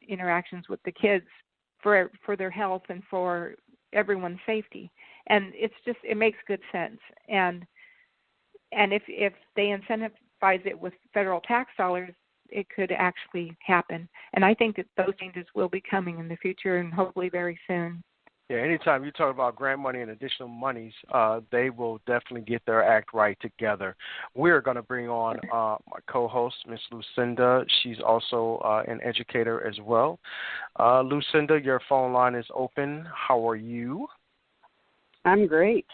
interactions with the kids for their health and for everyone's safety. And it makes good sense. And if they incentivize it with federal tax dollars, it could actually happen. And I think that those changes will be coming in the future and hopefully very soon. Yeah, anytime you talk about grant money and additional monies, they will definitely get their act right together. We're going to bring on my co-host, Miss Lucinda. She's also an educator as well. Lucinda, your phone line is open. How are you? I'm great.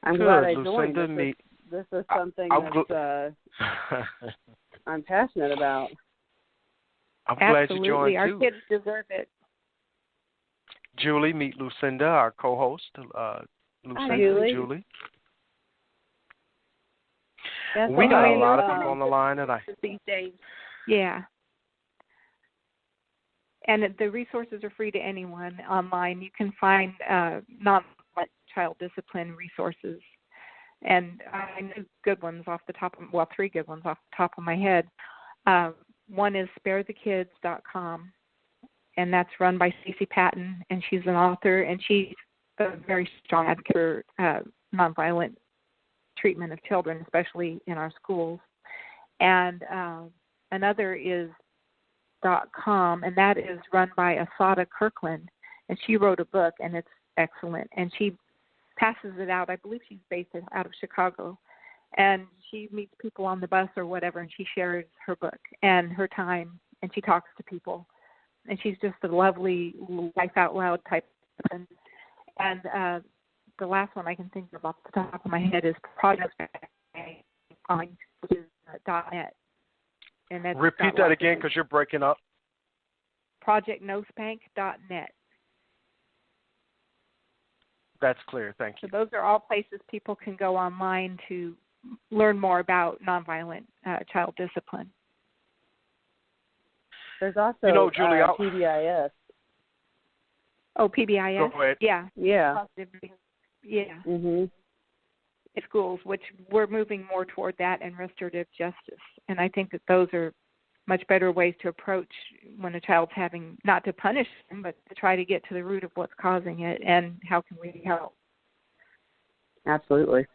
I'm Good. glad I Lucinda, joined. This is something that I'm passionate about. I'm glad Absolutely. you joined, too. Our kids deserve it. Julie, meet Lucinda, our co-host. Lucinda, Hi, Julie. Yes, we got a lot of people on the line tonight. These days. Yeah. And the resources are free to anyone online. You can find nonviolent child discipline resources. And I know good ones off the top of, 3 good ones off the top of my head. One is sparethekids.com. And that's run by Stacey Patton, and she's an author, and she's a very strong advocate for nonviolent treatment of children, especially in our schools. And another is .com, and that is run by Asada Kirkland, and she wrote a book, and it's excellent. And she passes it out. I believe she's based out of Chicago, and she meets people on the bus or whatever, and she shares her book and her time, and she talks to people. And she's just a lovely, life-out-loud type person. And the last one I can think of off the top of my head is Project .net. And that's repeat that again because you're breaking up. ProjectNoSpank.net. That's clear. Thank you. So those are all places people can go online to learn more about nonviolent child discipline. There's also Julie, PBIS. Oh, PBIS? Go ahead. Yeah. Yeah. Mm-hmm. In schools, which we're moving more toward that and restorative justice. And I think that those are much better ways to approach when a child's having, not to punish them, but to try to get to the root of what's causing it and how can we help. Absolutely.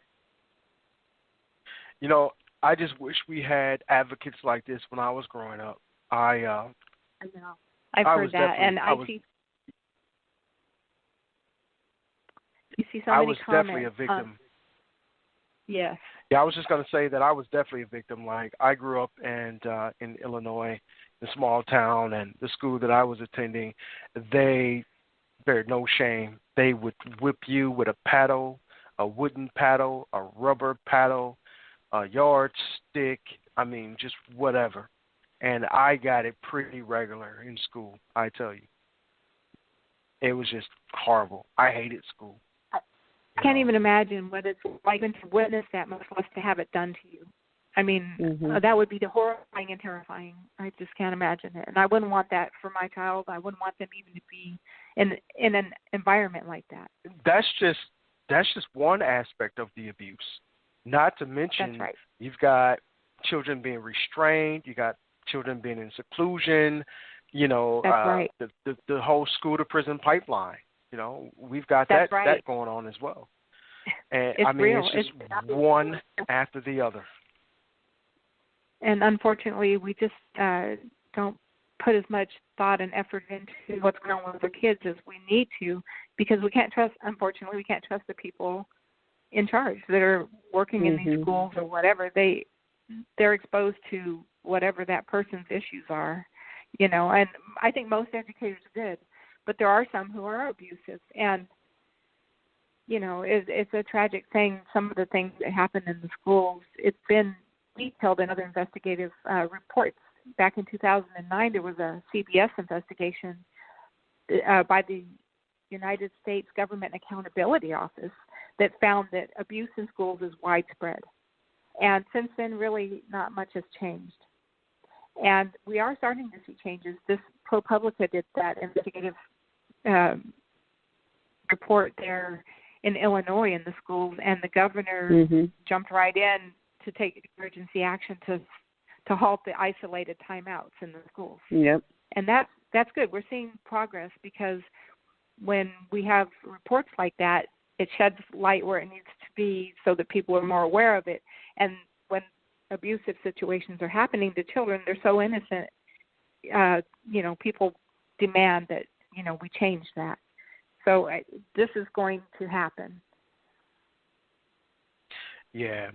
I just wish we had advocates like this when I was growing up. I know. I've heard that, and you see so many comments. I was definitely a victim. Yes. Yeah, I was just going to say that I was definitely a victim. Like, I grew up in Illinois, in a small town, and the school that I was attending, they spared no shame. They would whip you with a paddle, a wooden paddle, a rubber paddle, a yardstick, just whatever. And I got it pretty regular in school, I tell you. It was just horrible. I hated school. I can't even imagine what it's like to witness that, much less to have it done to you. That would be horrifying and terrifying. I just can't imagine it. And I wouldn't want that for my child. I wouldn't want them even to be in an environment like that. That's just one aspect of the abuse. Not to mention, You've got children being restrained. You got children being in seclusion, the whole school to prison pipeline. We've got that going on as well. And it's just one after the other. And unfortunately, we just don't put as much thought and effort into what's going on with our kids as we need to, because we can't trust the people in charge that are working in these schools or whatever. They're exposed to whatever that person's issues are, and I think most educators are good, but there are some who are abusive, and it's a tragic thing. Some of the things that happen in the schools, it's been detailed in other investigative reports. Back in 2009, there was a CBS investigation by the United States Government Accountability Office that found that abuse in schools is widespread. And since then, really not much has changed. And we are starting to see changes. This ProPublica did that investigative report there in Illinois in the schools, and the governor jumped right in to take emergency action to halt the isolated timeouts in the schools. Yep. And that's good. We're seeing progress because when we have reports like that, it sheds light where it needs to be so that people are more aware of it. And when abusive situations are happening to children, they're so innocent, people demand that, we change that. So this is going to happen. Yeah,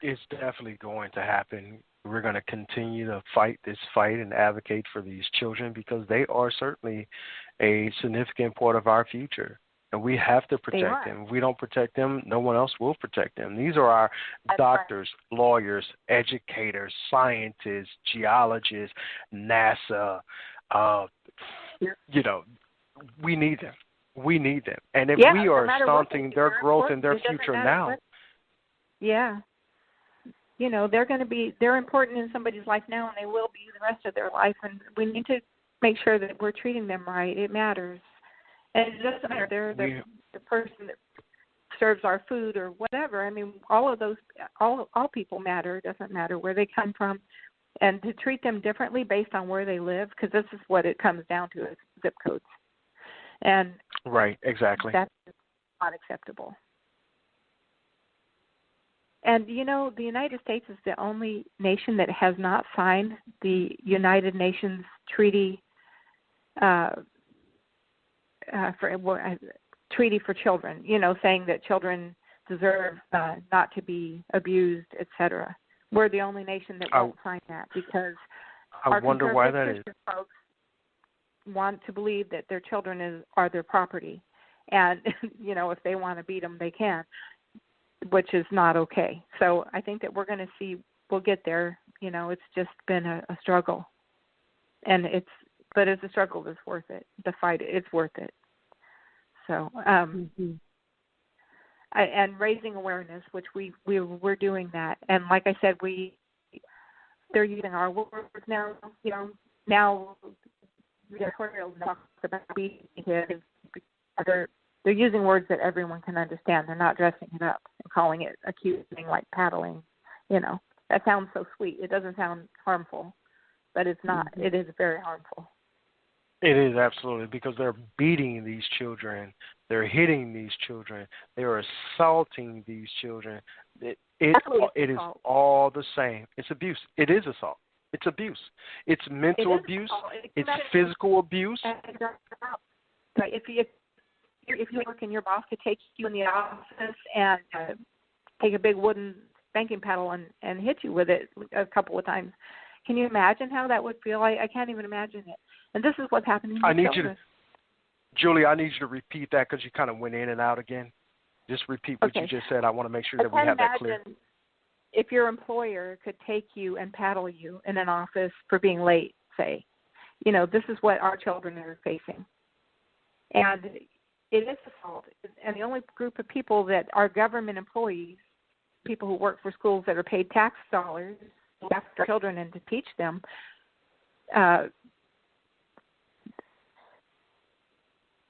it's definitely going to happen. We're going to continue to fight this fight and advocate for these children because they are certainly a significant part of our future. And we have to protect them. If we don't protect them, no one else will protect them. These are our doctors, lawyers, educators, scientists, geologists, NASA. We need them. We need them. And if we are stunting their growth and their future now. They're important in somebody's life now, and they will be the rest of their life. And we need to make sure that we're treating them right. It matters. And it doesn't matter. They're the person that serves our food or whatever. I mean, all of those, all people matter. It doesn't matter where they come from. And to treat them differently based on where they live, because this is what it comes down to, is zip codes. And right, exactly. That's not acceptable. And, the United States is the only nation that has not signed the United Nations Treaty Treaty for Children, saying that children deserve not to be abused, etc. We're the only nation that won't sign that because I wonder why that is. Folks want to believe that their children are their property. And, if they want to beat them, they can, which is not okay. So I think that we'll get there. It's just been a struggle. But it's a struggle that's worth it. The fight, it's worth it. So, and raising awareness, which we're doing that. And like I said, they're using our words now. Now the editorial talks about beating kids. They're using words that everyone can understand. They're not dressing it up and calling it a cute thing like paddling. That sounds so sweet. It doesn't sound harmful, but it's not. Mm-hmm. It is very harmful. It is, absolutely, because they're beating these children. They're hitting these children. They're assaulting these children. It is all the same. It's abuse. It is assault. It's abuse. It's mental abuse. It's physical abuse. Right. If you work and your boss could take you in the office and take a big wooden spanking paddle and hit you with it a couple of times, can you imagine how that would feel? I can't even imagine it. And this is what's happening to children. Julie, I need you to repeat that because you kind of went in and out again. Just repeat what you just said. I want to make sure that we have that clear. If your employer could take you and paddle you in an office for being late, say, this is what our children are facing. And it is assault. And the only group of people that are government employees, people who work for schools that are paid tax dollars, after children and to teach them,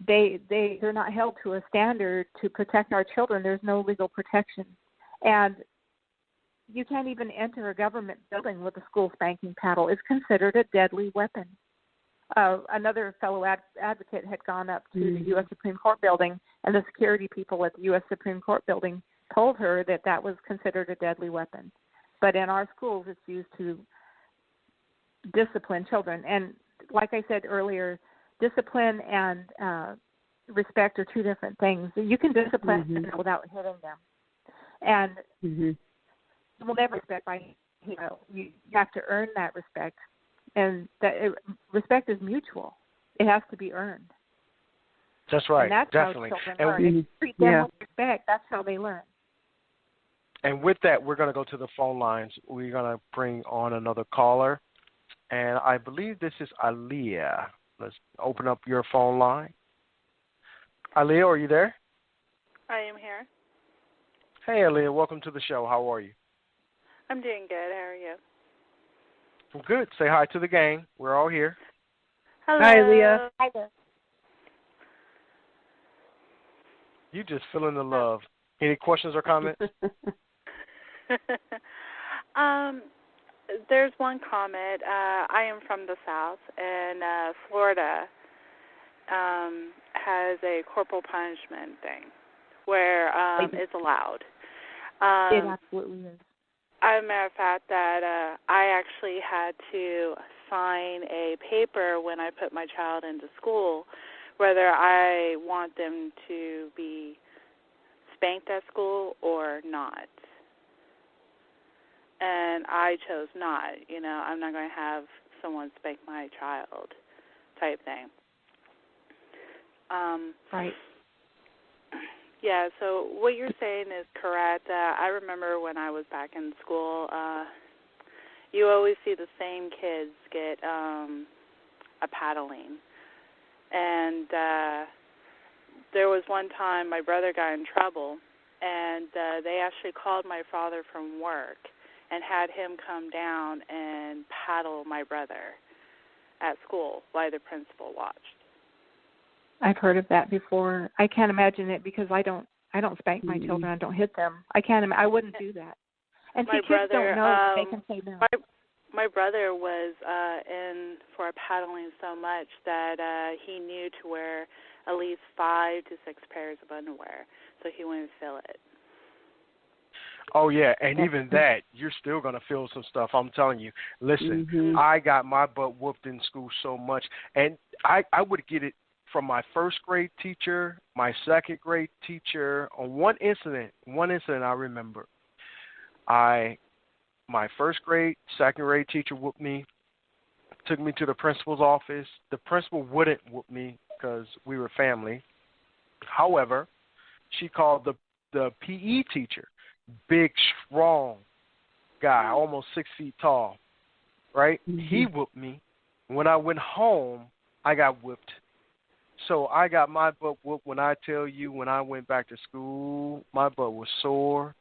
they're not held to a standard to protect our children. There's no legal protection. And you can't even enter a government building with a school spanking paddle. It's considered a deadly weapon. Another fellow advocate had gone up to the U.S. Supreme Court building, and the security people at the U.S. Supreme Court building told her that was considered a deadly weapon. But in our schools, it's used to discipline children. And like I said earlier, discipline and respect are two different things. You can discipline them without hitting them. And you will never respect by, you have to earn that respect. And respect is mutual. It has to be earned. That's right. And that's definitely. How children learn. If you treat them with respect, that's how they learn. And with that, we're going to go to the phone lines. We're going to bring on another caller. And I believe this is Aliyah. Let's open up your phone line. Aliyah, are you there? I am here. Hey, Aliyah, welcome to the show. How are you? I'm doing good. How are you? I'm good. Say hi to the gang. We're all here. Hello. Hi, Aliyah. Hi there. You just feeling the love. Any questions or comments? there's one comment. I am from the South, and Florida has a corporal punishment thing where it's allowed. It absolutely is. As a matter of fact, that I actually had to sign a paper when I put my child into school, whether I want them to be spanked at school or not. And I chose not. I'm not going to have someone spank my child type thing. Right. Yeah, so what you're saying is correct. I remember when I was back in school, you always see the same kids get a paddling. And there was one time my brother got in trouble, and they actually called my father from work and had him come down and paddle my brother at school while the principal watched. I've heard of that before. I can't imagine it because I don't spank my children. I don't hit them. I wouldn't do that. And see, kids don't know they can say no. My brother was in for paddling so much that he knew to wear at least 5 to 6 pairs of underwear so he wouldn't feel it. Oh, yeah, and even that, you're still going to feel some stuff. I'm telling you. Listen, I got my butt whooped in school so much, and I would get it from my first grade teacher, my second grade teacher. On one incident I remember. My first grade, second grade teacher whooped me, took me to the principal's office. The principal wouldn't whoop me because we were family. However, she called the PE teacher, big, strong guy, almost 6 feet tall, right? He whooped me. When I went home, I got whipped. So I got my butt whooped. When I tell you, when I went back to school, my butt was sore,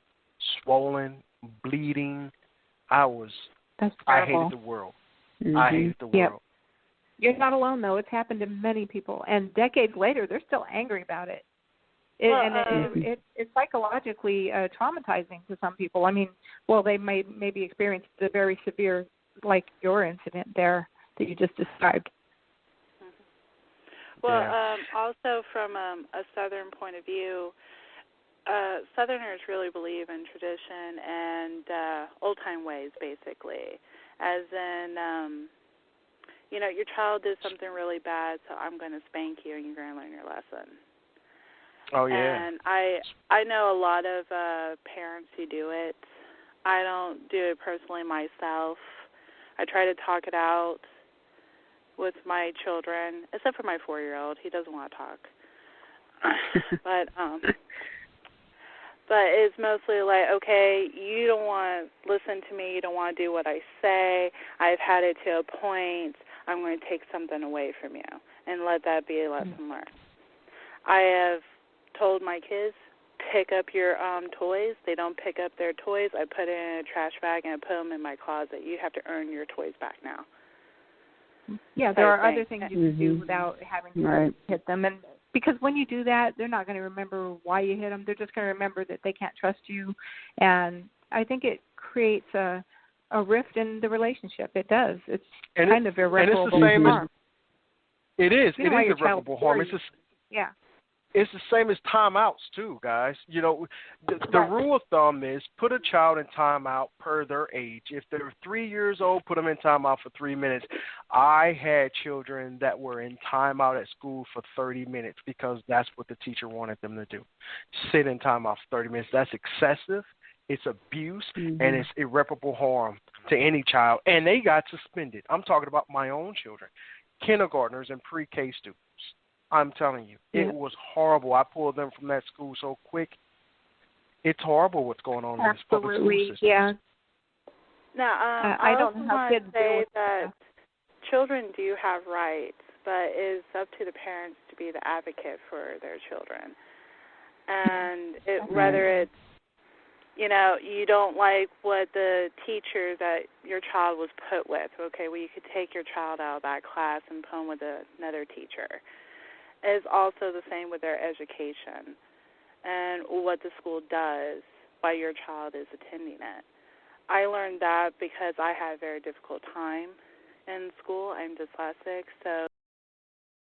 swollen, bleeding. I hated the world. I hated the world. You're not alone, though. It's happened to many people. And decades later, they're still angry about it. It's psychologically traumatizing to some people. I mean, well, they maybe experienced the very severe, like your incident there that you just described. Well, also from a Southern point of view, Southerners really believe in tradition and old-time ways, basically, as in, your child did something really bad, so I'm going to spank you and you're going to learn your lesson. Oh, yeah. And I know a lot of parents who do it. I don't do it personally myself. I try to talk it out with my children, except for my 4-year-old. He doesn't want to talk. But it's mostly like, okay, you don't want to listen to me. You don't want to do what I say. I've had it to a point. I'm going to take something away from you and let that be a lesson learned. I have told my kids, pick up your toys. They don't pick up their toys. I put it in a trash bag and I put them in my closet. You have to earn your toys back now. Yeah, there are other things you can do without having to hit them. And because when you do that, they're not going to remember why you hit them. They're just going to remember that they can't trust you. And I think it creates a rift in the relationship. It does. It's kind of irreparable harm. It is. It is irreparable harm. It's the same as timeouts, too, guys. The rule of thumb is put a child in timeout per their age. If they're 3 years old, put them in timeout for 3 minutes. I had children that were in timeout at school for 30 minutes because that's what the teacher wanted them to do. Sit in timeout for 30 minutes. That's excessive. It's abuse, and it's irreparable harm to any child. And they got suspended. I'm talking about my own children, kindergartners and pre-K students. I'm telling you, it was horrible. I pulled them from that school so quick. It's horrible what's going on in this public school system. Yeah. Now, I don't know how kids say that children do have rights, but it's up to the parents to be the advocate for their children. And whether it's, you don't like what the teacher that your child was put with, okay, well, you could take your child out of that class and put them with another teacher. Is also the same with their education and what the school does while your child is attending it. I learned that because I had a very difficult time in school. I'm dyslexic, so